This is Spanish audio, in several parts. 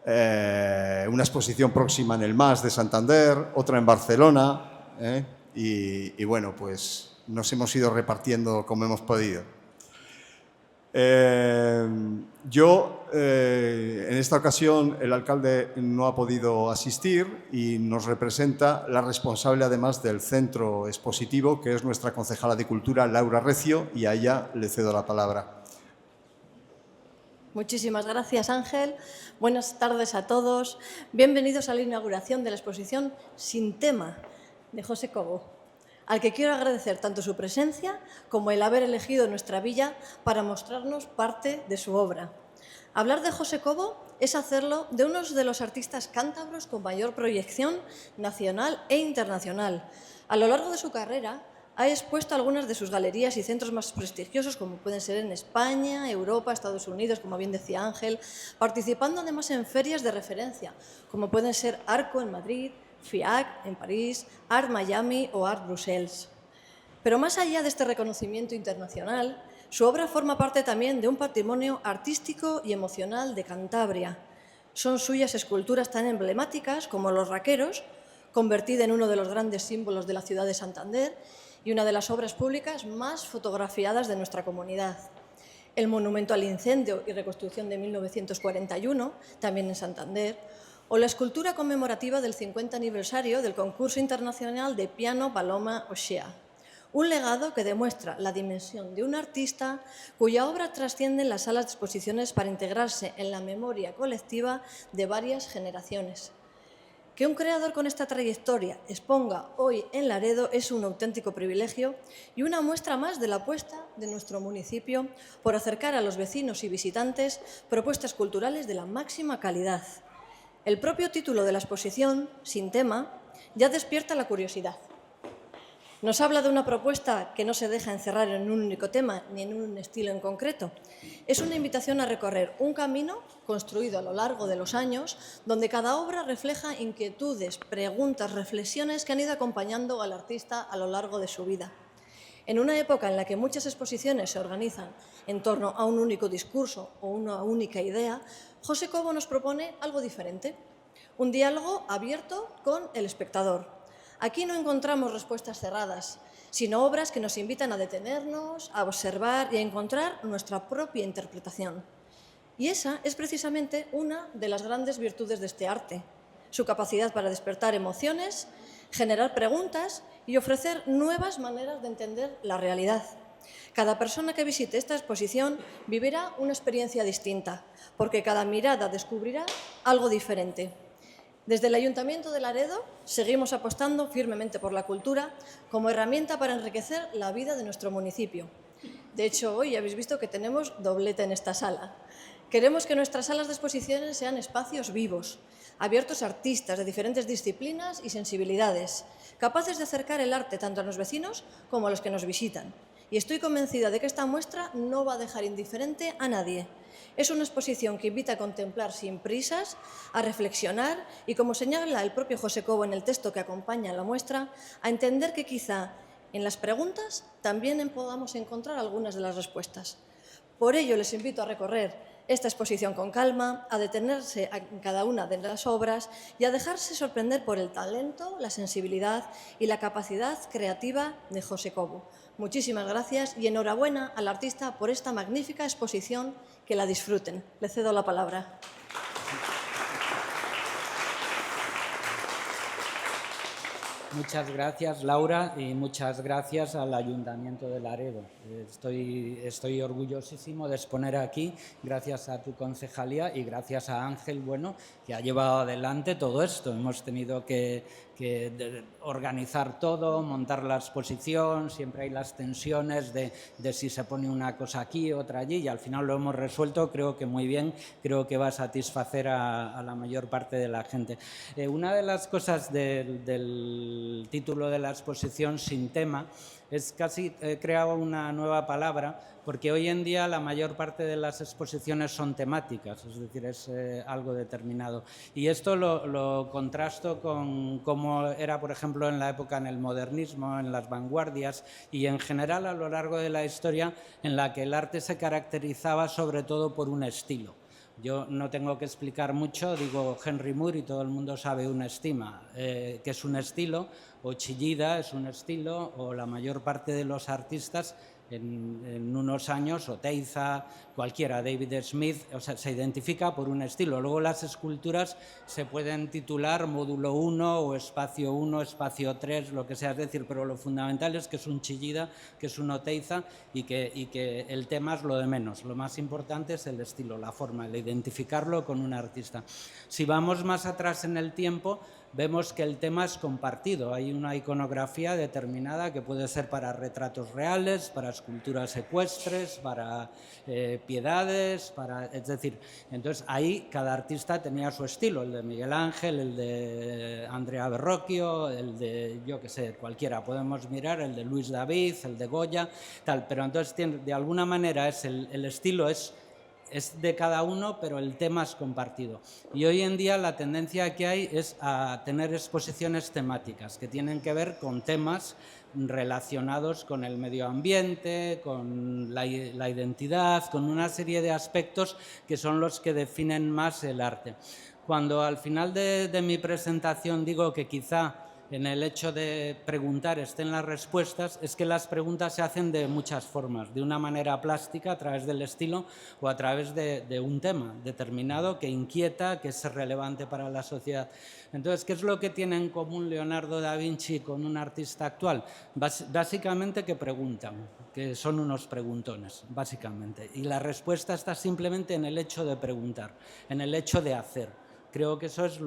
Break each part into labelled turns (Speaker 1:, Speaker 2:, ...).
Speaker 1: una exposición próxima en el MAS de Santander, otra en Barcelona, y bueno, pues nos hemos ido repartiendo como hemos podido. En esta ocasión, el alcalde no ha podido asistir y nos representa la responsable, además, del centro expositivo, que es nuestra concejala de Cultura, Laura Recio, y a ella le cedo la palabra.
Speaker 2: Muchísimas gracias, Ángel. Buenas tardes a todos. Bienvenidos a la inauguración de la exposición Sin tema, de José Cobo, al que quiero agradecer tanto su presencia como el haber elegido nuestra villa para mostrarnos parte de su obra. Hablar de José Cobo es hacerlo de uno de los artistas cántabros con mayor proyección nacional e internacional. A lo largo de su carrera, ha expuesto algunas de sus galerías y centros más prestigiosos, como pueden ser en España, Europa, Estados Unidos, como bien decía Ángel, participando además en ferias de referencia, como pueden ser Arco en Madrid, FIAC en París, Art Miami o Art Brussels. Pero más allá de este reconocimiento internacional, su obra forma parte también de un patrimonio artístico y emocional de Cantabria. Son suyas esculturas tan emblemáticas como Los Raqueros, convertida en uno de los grandes símbolos de la ciudad de Santander, y una de las obras públicas más fotografiadas de nuestra comunidad. El Monumento al Incendio y Reconstrucción de 1941, también en Santander, o la escultura conmemorativa del 50 aniversario del concurso internacional de piano Paloma O'Shea. Un legado que demuestra la dimensión de un artista cuya obra trasciende las salas de exposiciones para integrarse en la memoria colectiva de varias generaciones. Que un creador con esta trayectoria exponga hoy en Laredo es un auténtico privilegio y una muestra más de la apuesta de nuestro municipio por acercar a los vecinos y visitantes propuestas culturales de la máxima calidad. El propio título de la exposición, Sin tema, ya despierta la curiosidad. Nos habla de una propuesta que no se deja encerrar en un único tema ni en un estilo en concreto. Es una invitación a recorrer un camino construido a lo largo de los años, donde cada obra refleja inquietudes, preguntas, reflexiones que han ido acompañando al artista a lo largo de su vida. En una época en la que muchas exposiciones se organizan en torno a un único discurso o una única idea, José Cobo nos propone algo diferente, un diálogo abierto con el espectador. Aquí no encontramos respuestas cerradas, sino obras que nos invitan a detenernos, a observar y a encontrar nuestra propia interpretación. Y esa es precisamente una de las grandes virtudes de este arte, su capacidad para despertar emociones, generar preguntas y ofrecer nuevas maneras de entender la realidad. Cada persona que visite esta exposición vivirá una experiencia distinta, porque cada mirada descubrirá algo diferente. Desde el Ayuntamiento de Laredo seguimos apostando firmemente por la cultura como herramienta para enriquecer la vida de nuestro municipio. De hecho, hoy habéis visto que tenemos doblete en esta sala. Queremos que nuestras salas de exposiciones sean espacios vivos, abiertos a artistas de diferentes disciplinas y sensibilidades, capaces de acercar el arte tanto a los vecinos como a los que nos visitan. Y estoy convencida de que esta muestra no va a dejar indiferente a nadie. Es una exposición que invita a contemplar sin prisas, a reflexionar y, como señala el propio José Cobo en el texto que acompaña la muestra, a entender que quizá en las preguntas también podamos encontrar algunas de las respuestas. Por ello, les invito a recorrer esta exposición con calma, a detenerse en cada una de las obras y a dejarse sorprender por el talento, la sensibilidad y la capacidad creativa de José Cobo. Muchísimas gracias y enhorabuena al artista por esta magnífica exposición. Que la disfruten. Le cedo la palabra.
Speaker 3: Muchas gracias, Laura, y muchas gracias al Ayuntamiento de Laredo. Estoy orgullosísimo de exponer aquí, gracias a tu concejalía y gracias a Ángel Bueno, que ha llevado adelante todo esto. Hemos tenido que organizar todo, montar la exposición, siempre hay las tensiones de si se pone una cosa aquí, otra allí, y al final lo hemos resuelto, creo que muy bien, creo que va a satisfacer a la mayor parte de la gente. Una de las cosas del título de la exposición, Sin tema, es casi creado una nueva palabra, porque hoy en día la mayor parte de las exposiciones son temáticas, es decir, es algo determinado. Y esto lo contrasto con cómo era, por ejemplo, en la época en el modernismo, en las vanguardias y en general a lo largo de la historia, en la que el arte se caracterizaba sobre todo por un estilo. Yo no tengo que explicar mucho, digo Henry Moore y todo el mundo sabe una estima, que es un estilo, o Chillida es un estilo, o la mayor parte de los artistas en unos años, o Teiza, cualquiera, David Smith, o sea, se identifica por un estilo. Luego las esculturas se pueden titular módulo 1 o espacio 1, espacio 3, lo que sea, es decir, pero lo fundamental es que es un Chillida, que es un Oteiza y que el tema es lo de menos. Lo más importante es el estilo, la forma, el identificarlo con un artista. Si vamos más atrás en el tiempo, vemos que el tema es compartido. Hay una iconografía determinada que puede ser para retratos reales, para esculturas ecuestres, para piedades, es decir, entonces ahí cada artista tenía su estilo, el de Miguel Ángel, el de Andrea Verrocchio, el de, yo qué sé, cualquiera, podemos mirar, el de Luis David, el de Goya, tal, pero entonces de alguna manera el estilo es de cada uno, pero el tema es compartido. Y hoy en día la tendencia que hay es a tener exposiciones temáticas que tienen que ver con temas relacionados con el medio ambiente, con la identidad, con una serie de aspectos que son los que definen más el arte. Cuando al final de mi presentación digo que quizá en el hecho de preguntar estén las respuestas, es que las preguntas se hacen de muchas formas, de una manera plástica a través del estilo o a través de un tema determinado que inquieta, que es relevante para la sociedad. Entonces, ¿qué es lo que tiene en común Leonardo da Vinci con un artista actual? Básicamente que preguntan, que son unos preguntones, básicamente. Y la respuesta está simplemente en el hecho de preguntar, en el hecho de hacer. Creo que eso es,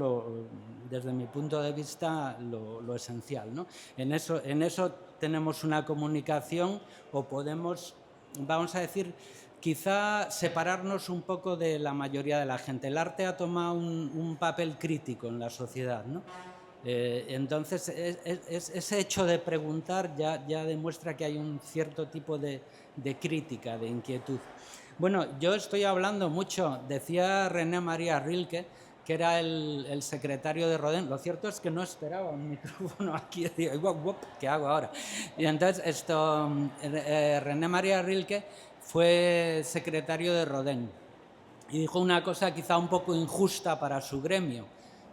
Speaker 3: desde mi punto de vista, lo esencial, ¿no? En eso tenemos una comunicación o podemos, vamos a decir, quizá separarnos un poco de la mayoría de la gente. El arte ha tomado un papel crítico en la sociedad, ¿no? Entonces, ese hecho de preguntar ya demuestra que hay un cierto tipo de crítica, de inquietud. Bueno, yo estoy hablando mucho, decía René María Rilke, que era el secretario de Rodin. Lo cierto es que no esperaba un micrófono aquí. Digo, ¿qué hago ahora? Y entonces René María Rilke fue secretario de Rodin y dijo una cosa quizá un poco injusta para su gremio,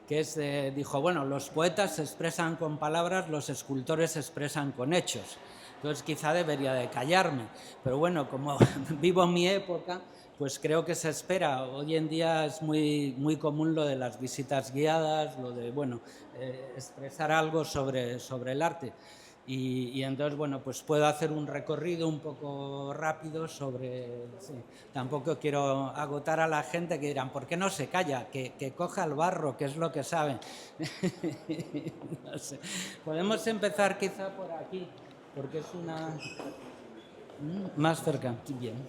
Speaker 3: que es, dijo, bueno, los poetas se expresan con palabras, los escultores se expresan con hechos. Entonces quizá debería de callarme, pero bueno, como vivo en mi época, pues creo que se espera. Hoy en día es muy común lo de las visitas guiadas, lo de, bueno, expresar algo sobre el arte. Y entonces, bueno, pues puedo hacer un recorrido un poco rápido sobre... Sí, tampoco quiero agotar a la gente que dirán, ¿por qué no se calla? Que coja el barro, que es lo que sabe. No sé. Podemos empezar quizá por aquí, porque es una... Más cerca, bien.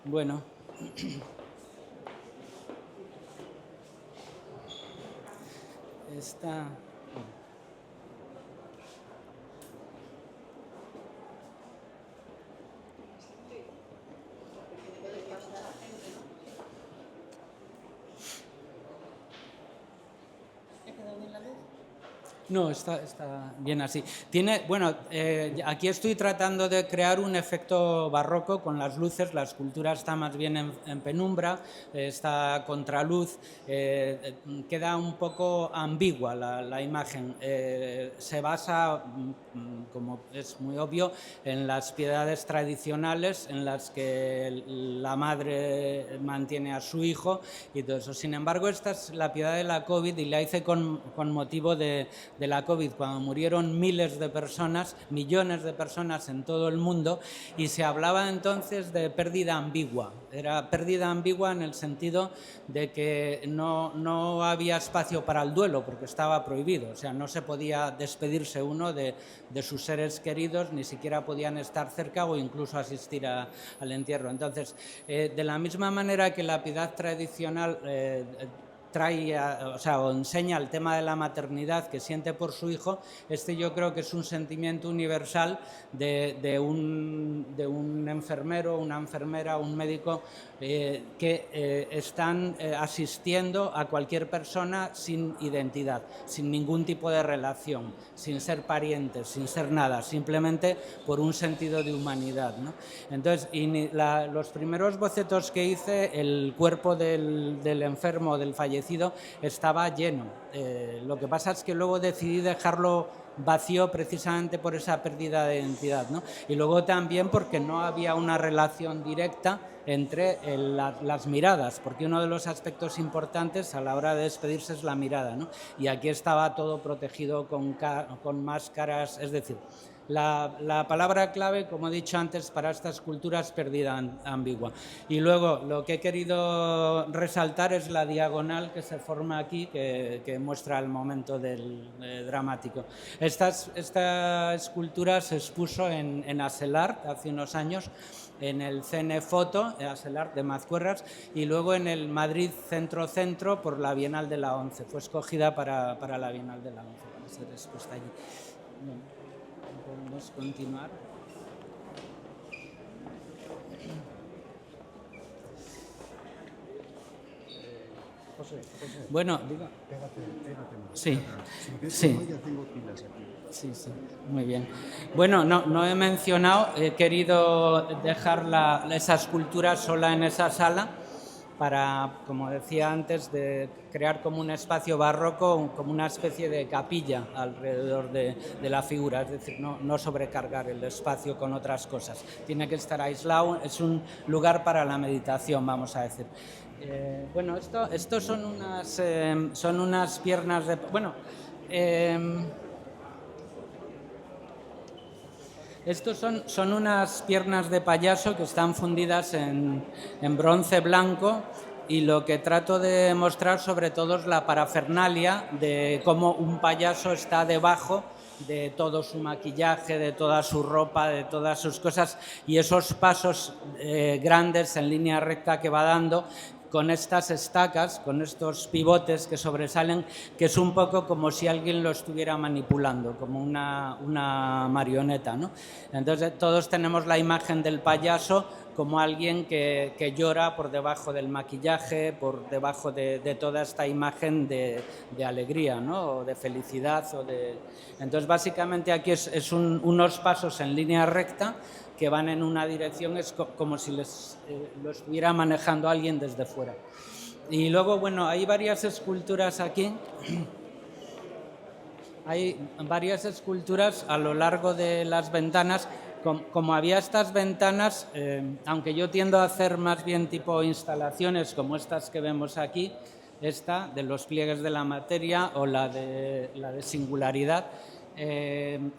Speaker 3: Bueno, esta... No, está bien así. Bueno, aquí estoy tratando de crear un efecto barroco con las luces. La escultura está más bien en penumbra, está contraluz, queda un poco ambigua la imagen. Se basa, como es muy obvio, en las piedades tradicionales en las que la madre mantiene a su hijo y todo eso. Sin embargo, esta es la piedad de la COVID y la hice con motivo de la COVID, cuando murieron miles de personas, millones de personas en todo el mundo, y se hablaba entonces de pérdida ambigua. Era pérdida ambigua en el sentido de que no había espacio para el duelo, porque estaba prohibido. O sea, no se podía despedirse uno de sus seres queridos, ni siquiera podían estar cerca o incluso asistir al entierro. Entonces, de la misma manera que la piedad tradicional o enseña el tema de la maternidad que siente por su hijo, yo creo que es un sentimiento universal de un enfermero, una enfermera, un médico que están asistiendo a cualquier persona sin identidad, sin ningún tipo de relación, sin ser parientes, sin ser nada, simplemente por un sentido de humanidad, ¿no? Entonces, los primeros bocetos que hice, el cuerpo del enfermo, del fallecido, estaba lleno. Lo que pasa es que luego decidí dejarlo vacío precisamente por esa pérdida de identidad, ¿no? Y luego también porque no había una relación directa entre las miradas, porque uno de los aspectos importantes a la hora de despedirse es la mirada, ¿no? Y aquí estaba todo protegido con máscaras, es decir, la palabra clave, como he dicho antes, para esta escultura es pérdida ambigua. Y luego lo que he querido resaltar es la diagonal que se forma aquí, que muestra el momento dramático. Esta escultura se expuso en Aselart hace unos años, en el CNFoto, Aselart de Mazcuerras, y luego en el Madrid Centro por la Bienal de la ONCE. Fue escogida para la Bienal de la ONCE, para ser expuesta allí. Bien. Podemos continuar.
Speaker 1: José.
Speaker 3: Bueno,
Speaker 1: Pégate más.
Speaker 3: Sí.
Speaker 1: Sí. Ya tengo pilas aquí.
Speaker 3: Sí, muy bien. Bueno, no he mencionado, he querido dejar esa escultura sola en esa sala para, como decía antes, de crear como un espacio barroco, como una especie de capilla alrededor de la figura, es decir, no sobrecargar el espacio con otras cosas. Tiene que estar aislado, es un lugar para la meditación, vamos a decir. Bueno, esto son unas piernas de... Bueno, estos son unas piernas de payaso que están fundidas en bronce blanco, y lo que trato de mostrar sobre todo es la parafernalia de cómo un payaso está debajo de todo su maquillaje, de toda su ropa, de todas sus cosas, y esos pasos grandes en línea recta que va dando con estas estacas, con estos pivotes que sobresalen, que es un poco como si alguien lo estuviera manipulando, como una marioneta, ¿no? Entonces todos tenemos la imagen del payaso como alguien que llora por debajo del maquillaje, por debajo de toda esta imagen de alegría, ¿no? O de felicidad. Entonces básicamente aquí es unos pasos en línea recta que van en una dirección, es como si lo estuviera manejando alguien desde fuera. Y luego, bueno, hay varias esculturas aquí. Hay varias esculturas a lo largo de las ventanas. Como había estas ventanas, aunque yo tiendo a hacer más bien tipo instalaciones como estas que vemos aquí, esta de los pliegues de la materia o la de singularidad,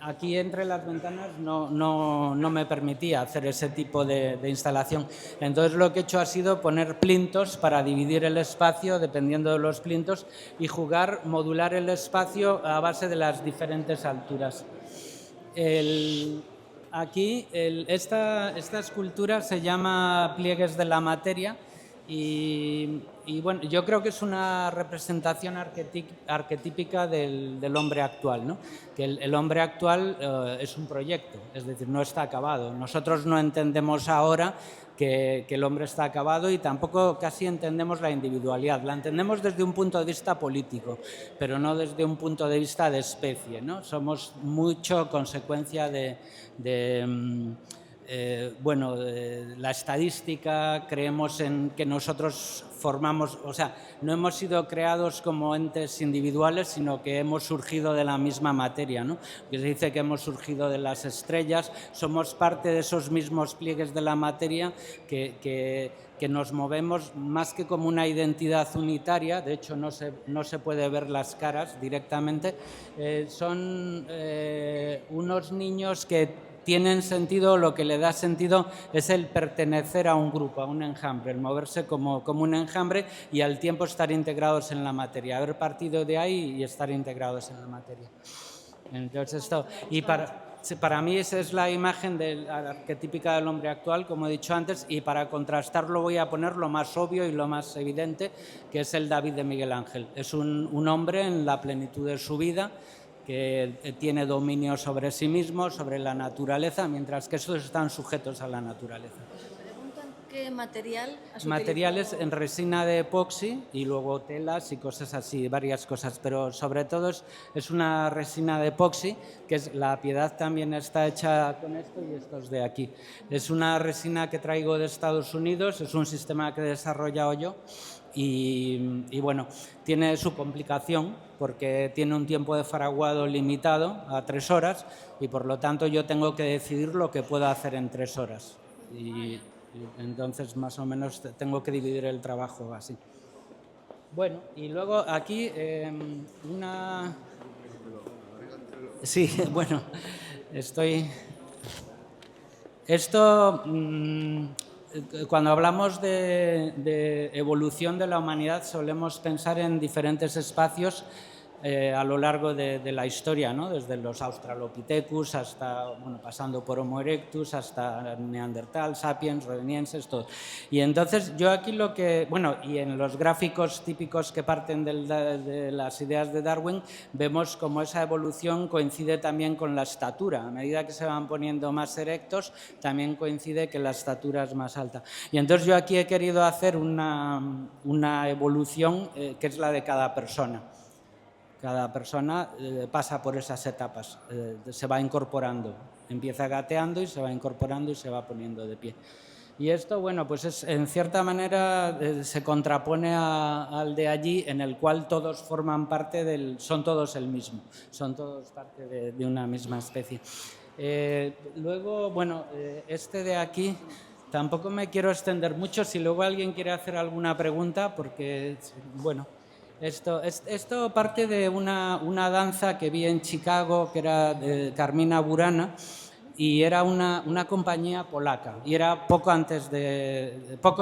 Speaker 3: aquí entre las ventanas no me permitía hacer ese tipo de instalación. Entonces lo que he hecho ha sido poner plintos para dividir el espacio dependiendo de los plintos y modular el espacio a base de las diferentes alturas. Aquí esta escultura se llama Pliegues de la materia. Y bueno, yo creo que es una representación arquetípica del hombre actual, ¿no? Que el hombre actual es un proyecto, es decir, no está acabado. Nosotros no entendemos ahora que el hombre está acabado y tampoco casi entendemos la individualidad. La entendemos desde un punto de vista político, pero no desde un punto de vista de especie, ¿no? Somos mucho consecuencia de la estadística. Creemos en que nosotros formamos, o sea, no hemos sido creados como entes individuales, sino que hemos surgido de la misma materia, ¿no? Que se dice que hemos surgido de las estrellas, somos parte de esos mismos pliegues de la materia que nos movemos más que como una identidad unitaria. De hecho no se puede ver las caras directamente. Son unos niños que tienen sentido, lo que le da sentido es el pertenecer a un grupo, a un enjambre, el moverse como un enjambre y al tiempo estar integrados en la materia, haber partido de ahí y estar integrados en la materia. Entonces esto, y para... para mí esa es la imagen arquetípica del hombre actual, como he dicho antes, y para contrastarlo voy a poner lo más obvio y lo más evidente, que es el David de Miguel Ángel. Es un hombre en la plenitud de su vida, que tiene dominio sobre sí mismo, sobre la naturaleza, mientras que estos están sujetos a la naturaleza.
Speaker 2: ¿Qué material has
Speaker 3: Materiales
Speaker 2: utilizado?
Speaker 3: en resina de epoxi y luego telas y cosas así, varias cosas, pero sobre todo es una resina de epoxi, que es La Piedad también está hecha con esto y esto es de aquí. Es una resina que traigo de Estados Unidos, es un sistema que he desarrollado yo y bueno, tiene su complicación porque tiene un tiempo de fraguado limitado a 3 horas y por lo tanto yo tengo que decidir lo que puedo hacer en 3 horas. Y entonces, más o menos, tengo que dividir el trabajo así. Bueno, y luego aquí una... Sí, bueno, Esto, cuando hablamos de evolución de la humanidad, solemos pensar en diferentes espacios a lo largo de la historia, ¿no? Desde los Australopithecus hasta, bueno, pasando por Homo erectus hasta Neandertal, Sapiens, Rhodenienses, todo. Y entonces yo aquí lo que, bueno, y en los gráficos típicos que parten de las ideas de Darwin, vemos cómo esa evolución coincide también con la estatura. A medida que se van poniendo más erectos, también coincide que la estatura es más alta. Y entonces yo aquí he querido hacer una evolución que es la de cada persona. Cada persona pasa por esas etapas, se va incorporando, empieza gateando y se va incorporando y se va poniendo de pie. Y esto, bueno, pues en cierta manera se contrapone al de allí, en el cual todos forman parte son todos el mismo, son todos parte de una misma especie. Luego, bueno, este de aquí, tampoco me quiero extender mucho, si luego alguien quiere hacer alguna pregunta, porque, bueno... Esto parte de una danza que vi en Chicago, que era de Carmina Burana, y era una compañía polaca. Y era poco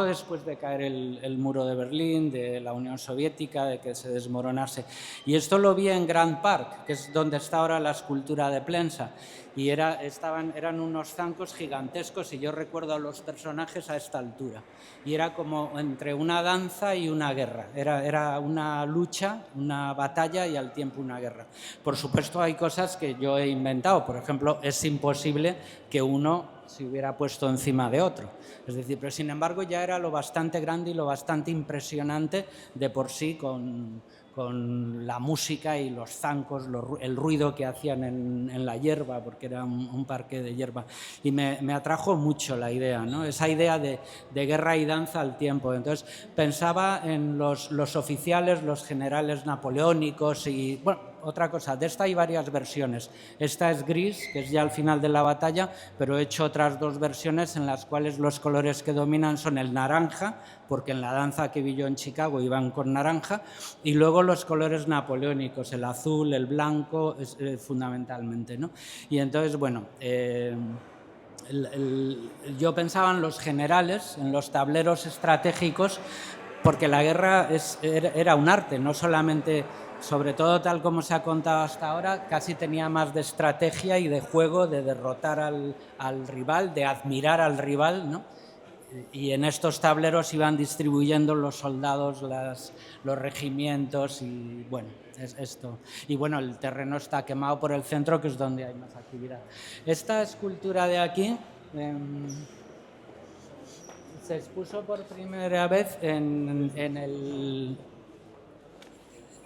Speaker 3: después de caer el muro de Berlín, de la Unión Soviética, de que se desmoronase. Y esto lo vi en Grand Park, que es donde está ahora la escultura de Plensa. Y eran unos zancos gigantescos y yo recuerdo a los personajes a esta altura. Y era como entre una danza y una guerra. Era una lucha, una batalla y al tiempo una guerra. Por supuesto hay cosas que yo he inventado. Por ejemplo, es imposible que uno se hubiera puesto encima de otro. Es decir, pero sin embargo ya era lo bastante grande y lo bastante impresionante de por sí con la música y los zancos, el ruido que hacían en la hierba, porque era un parque de hierba. Y me atrajo mucho la idea, ¿no? Esa idea de guerra y danza al tiempo. Entonces pensaba en los oficiales, los generales napoleónicos y, bueno, otra cosa, de esta hay varias versiones. Esta es gris, que es ya al final de la batalla, pero he hecho otras 2 versiones en las cuales los colores que dominan son el naranja, porque en la danza que vi yo en Chicago iban con naranja, y luego los colores napoleónicos, el azul, el blanco, fundamentalmente, ¿no? Y entonces, bueno, yo pensaba en los generales, en los tableros estratégicos, porque la guerra era un arte, no solamente, sobre todo tal como se ha contado hasta ahora, casi tenía más de estrategia y de juego, de derrotar al rival, de admirar al rival, ¿no? Y en estos tableros iban distribuyendo los soldados, los regimientos y bueno, es esto. Y bueno, el terreno está quemado por el centro, que es donde hay más actividad. Esta escultura de aquí se expuso por primera vez en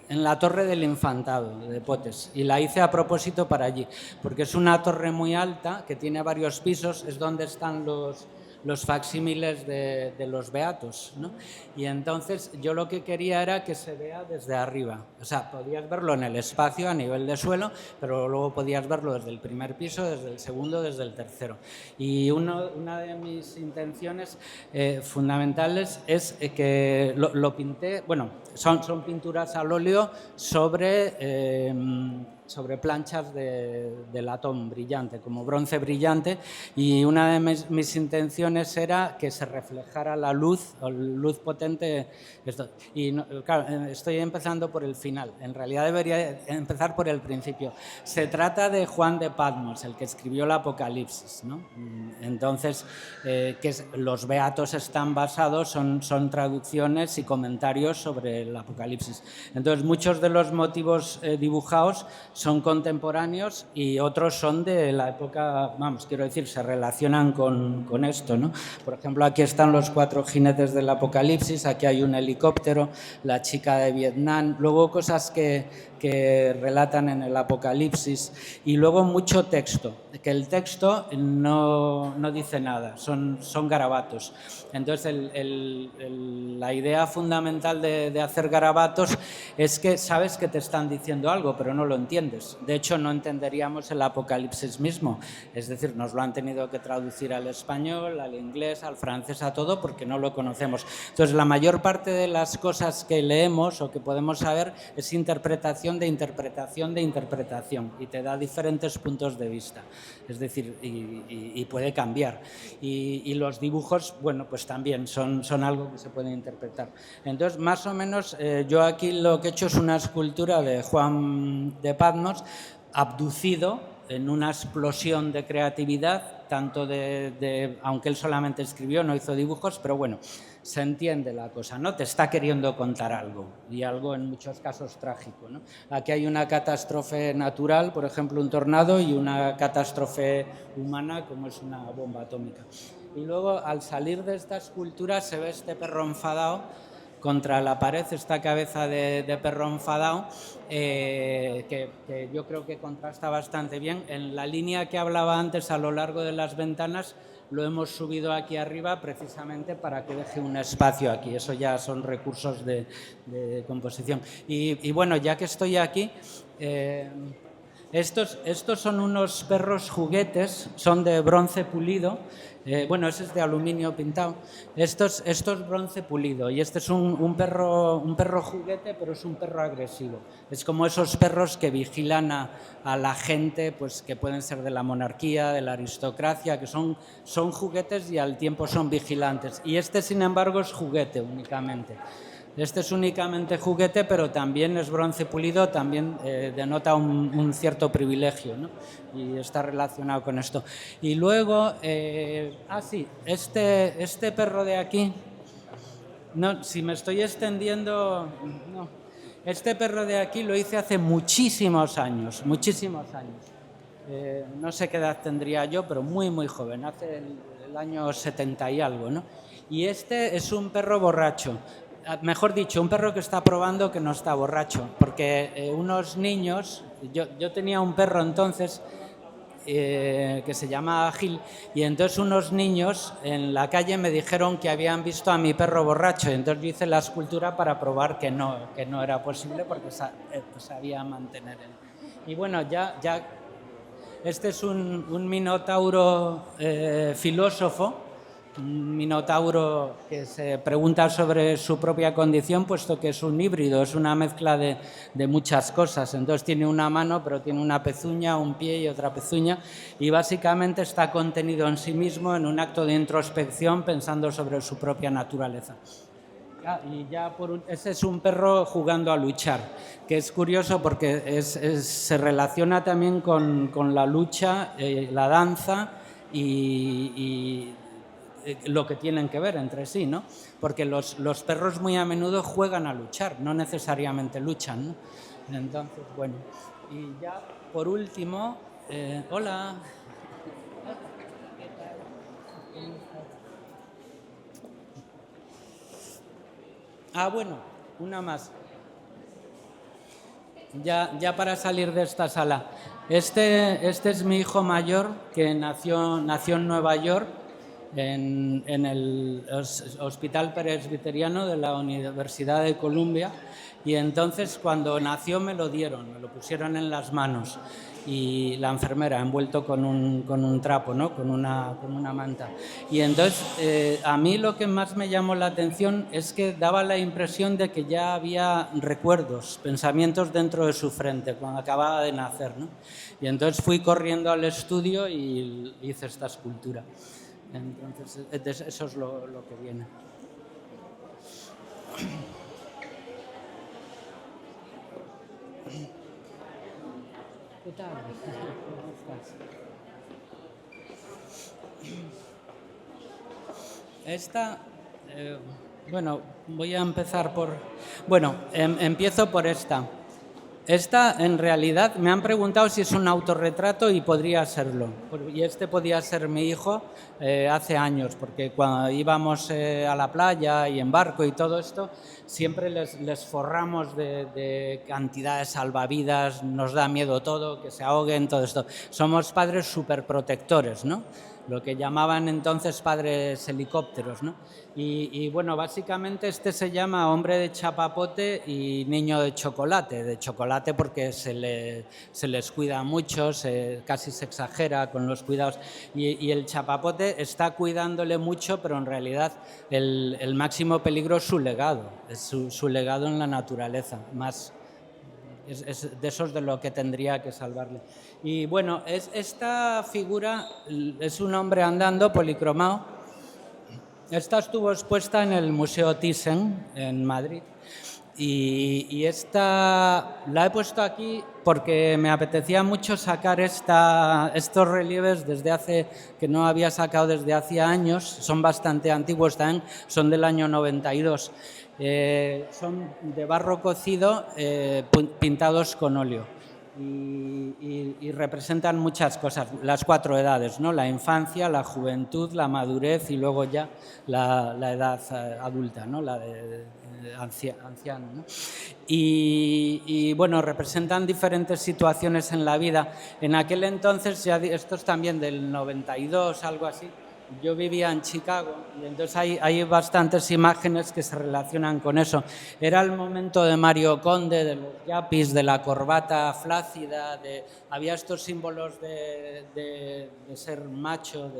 Speaker 3: la Torre del Infantado de Potes y la hice a propósito para allí, porque es una torre muy alta que tiene varios pisos, es donde están los facsímiles de los beatos, ¿no? Y entonces yo lo que quería era que se vea desde arriba, o sea, podías verlo en el espacio a nivel de suelo, pero luego podías verlo desde el primer piso, desde el segundo, desde el tercero. Y una de mis intenciones fundamentales es que lo pinté, bueno, son pinturas al óleo sobre sobre planchas de latón brillante, como bronce brillante, y una de mis intenciones era que se reflejara la luz, o luz potente. Y claro, estoy empezando por el final, en realidad debería empezar por el principio. Se trata de Juan de Patmos, el que escribió el Apocalipsis, ¿no? Entonces, los beatos están basados, son traducciones y comentarios sobre el Apocalipsis. Entonces, muchos de los motivos dibujados son contemporáneos y otros son de la época, vamos, quiero decir, se relacionan con esto, ¿no? Por ejemplo, aquí están los 4 jinetes del Apocalipsis, aquí hay un helicóptero, la chica de Vietnam, luego cosas que relatan en el Apocalipsis, y luego mucho texto, que el texto no dice nada, son garabatos. Entonces, la idea fundamental de hacer garabatos es que sabes que te están diciendo algo, pero no lo entiendes. De hecho, no entenderíamos el Apocalipsis mismo, es decir, nos lo han tenido que traducir al español, al inglés, al francés, a todo, porque no lo conocemos. Entonces, la mayor parte de las cosas que leemos o que podemos saber es interpretación de interpretación de interpretación, y te da diferentes puntos de vista, es decir, y puede cambiar. Y los dibujos, bueno, pues también son algo que se puede interpretar. Entonces, más o menos, yo aquí lo que he hecho es una escultura de Juan de Patmos, abducido en una explosión de creatividad, tanto aunque él solamente escribió, no hizo dibujos, pero bueno, se entiende la cosa, ¿no? Te está queriendo contar algo, y algo en muchos casos trágico, ¿no? Aquí hay una catástrofe natural, por ejemplo, un tornado, y una catástrofe humana, como es una bomba atómica. Y luego, al salir de esta escultura, se ve este perro enfadado contra la pared, esta cabeza de perro enfadado, que yo creo que contrasta bastante bien. En la línea que hablaba antes, a lo largo de las ventanas, lo hemos subido aquí arriba precisamente para que deje un espacio aquí. Eso ya son recursos de composición. Y bueno, ya que estoy aquí, estos son unos perros juguetes, son de bronce pulido. Bueno, ese es de aluminio pintado. Esto es bronce pulido, y este es un perro juguete, pero es un perro agresivo. Es como esos perros que vigilan a la gente, pues que pueden ser de la monarquía, de la aristocracia, que son juguetes y al tiempo son vigilantes. Y este, sin embargo, es juguete únicamente. Este es únicamente juguete, pero también es bronce pulido, también denota un cierto privilegio, ¿no? Y está relacionado con esto. Y luego, sí, este perro de aquí, no, si me estoy extendiendo, no. Este perro de aquí lo hice hace muchísimos años, no sé qué edad tendría yo, pero muy, muy joven, hace el año 70 y algo, ¿no? Y este es un perro borracho. Mejor dicho, un perro que está probando que no está borracho, porque unos niños, yo tenía un perro entonces que se llama Gil, y entonces unos niños en la calle me dijeron que habían visto a mi perro borracho, y entonces yo hice la escultura para probar que no era posible, porque sabía mantener él. Y bueno, ya este es un minotauro filósofo, un minotauro que se pregunta sobre su propia condición, puesto que es un híbrido, es una mezcla de muchas cosas. Entonces tiene una mano, pero tiene una pezuña, un pie y otra pezuña, y básicamente está contenido en sí mismo en un acto de introspección, pensando sobre su propia naturaleza. Y ya ese es un perro jugando a luchar, que es curioso porque se relaciona también con la lucha, la danza y lo que tienen que ver entre sí, ¿no? Porque los perros muy a menudo juegan a luchar, no necesariamente luchan, ¿no? Entonces, bueno, y ya por último, hola. Bueno, una más. Ya para salir de esta sala. Este es mi hijo mayor, que nació en Nueva York. en el Hospital Presbiteriano de la Universidad de Columbia, y entonces cuando nació me lo dieron, me lo pusieron en las manos, y la enfermera envuelto con un trapo, ¿no? con una manta. Y entonces a mí lo que más me llamó la atención es que daba la impresión de que ya había recuerdos, pensamientos dentro de su frente cuando acababa de nacer, ¿no? Y entonces fui corriendo al estudio y hice esta escultura. Entonces eso es lo que viene. ¿Qué tal? ¿Cómo estás? Esta, bueno, voy a empezar por... Bueno, empiezo por esta. Esta, en realidad, me han preguntado si es un autorretrato y podría serlo. Y este podía ser mi hijo hace años, porque cuando íbamos a la playa y en barco y todo esto, siempre les forramos de cantidades salvavidas, nos da miedo todo, que se ahoguen, todo esto. Somos padres superprotectores, ¿no? Lo que llamaban entonces padres helicópteros, ¿no? Y bueno, básicamente este se llama hombre de chapapote y niño de chocolate porque se les cuida mucho, casi se exagera con los cuidados, y el chapapote está cuidándole mucho, pero en realidad el máximo peligro es su legado, es su legado en la naturaleza, más... Es de esos de lo que tendría que salvarle. Y bueno, esta figura es un hombre andando policromado. Esta estuvo expuesta en el Museo Thyssen en Madrid. Y esta la he puesto aquí porque me apetecía mucho sacar estos relieves que no había sacado desde hacía años. Son bastante antiguos también, son del año 92. Son de barro cocido pintados con óleo y representan muchas cosas, las 4 edades, ¿no? La infancia, la juventud, la madurez y luego ya la edad adulta, ¿no? La de anciano, ¿no? Y bueno, representan diferentes situaciones en la vida. En aquel entonces, esto es también del 92, algo así. Yo vivía en Chicago y entonces hay bastantes imágenes que se relacionan con eso. Era el momento de Mario Conde, de los yapis, de la corbata flácida, había estos símbolos de ser macho,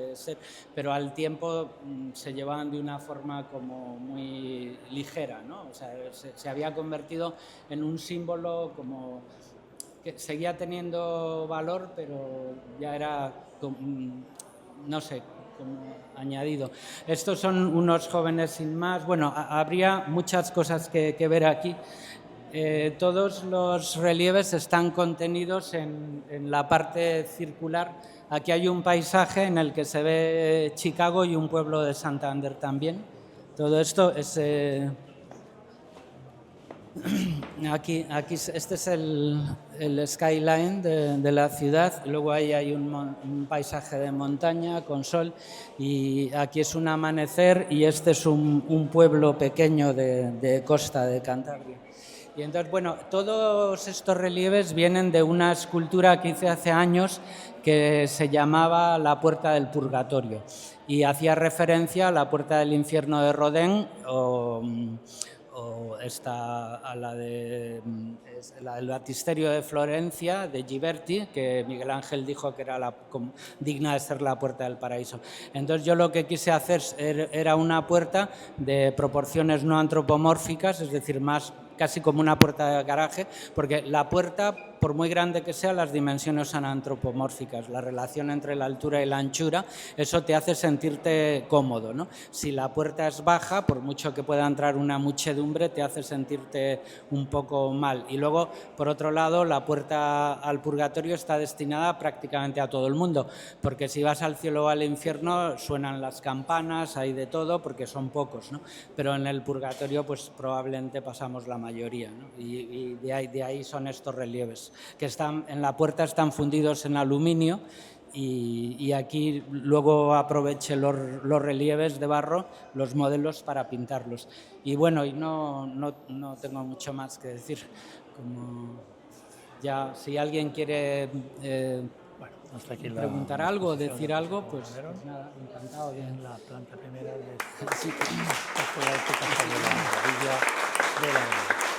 Speaker 3: pero al tiempo se llevaban de una forma como muy ligera, ¿no? O sea, se había convertido en un símbolo como que seguía teniendo valor, pero ya era, no sé, como añadido. Estos son unos jóvenes sin más. Bueno, habría muchas cosas que ver aquí. Todos los relieves están contenidos en la parte circular. Aquí hay un paisaje en el que se ve Chicago y un pueblo de Santander también. Todo esto es... Aquí, este es el skyline de la ciudad, luego ahí hay un paisaje de montaña con sol y aquí es un amanecer y este es un pueblo pequeño de costa de Cantabria. Y entonces, bueno, todos estos relieves vienen de una escultura que hice hace años que se llamaba La Puerta del Purgatorio y hacía referencia a la Puerta del Infierno de Rodin o a la del Batisterio de Florencia, de Ghiberti, que Miguel Ángel dijo que era digna de ser la puerta del paraíso. Entonces yo lo que quise hacer era una puerta de proporciones no antropomórficas, es decir, más casi como una puerta de garaje, porque la puerta, por muy grande que sea, las dimensiones son antropomórficas. La relación entre la altura y la anchura, eso te hace sentirte cómodo, ¿no? Si la puerta es baja, por mucho que pueda entrar una muchedumbre, te hace sentirte un poco mal. Y luego, por otro lado, la puerta al purgatorio está destinada prácticamente a todo el mundo, porque si vas al cielo o al infierno, suenan las campanas, hay de todo, porque son pocos, ¿no? Pero en el purgatorio, pues probablemente pasamos la mayoría, ¿no? Y de ahí son estos relieves, que están en la puerta, están fundidos en aluminio y aquí luego aproveché los relieves de barro, los modelos para pintarlos. Y bueno, y no tengo mucho más que decir. Como ya, si alguien quiere
Speaker 4: Bueno, hasta aquí la
Speaker 3: preguntar algo,
Speaker 4: exposición
Speaker 3: decir
Speaker 4: de
Speaker 3: algo,
Speaker 4: José
Speaker 3: pues
Speaker 4: Romero.
Speaker 3: nada, encantado de...
Speaker 4: En la planta primera de
Speaker 3: Sí,
Speaker 4: la Escuela de Arquitectura de la Villa de la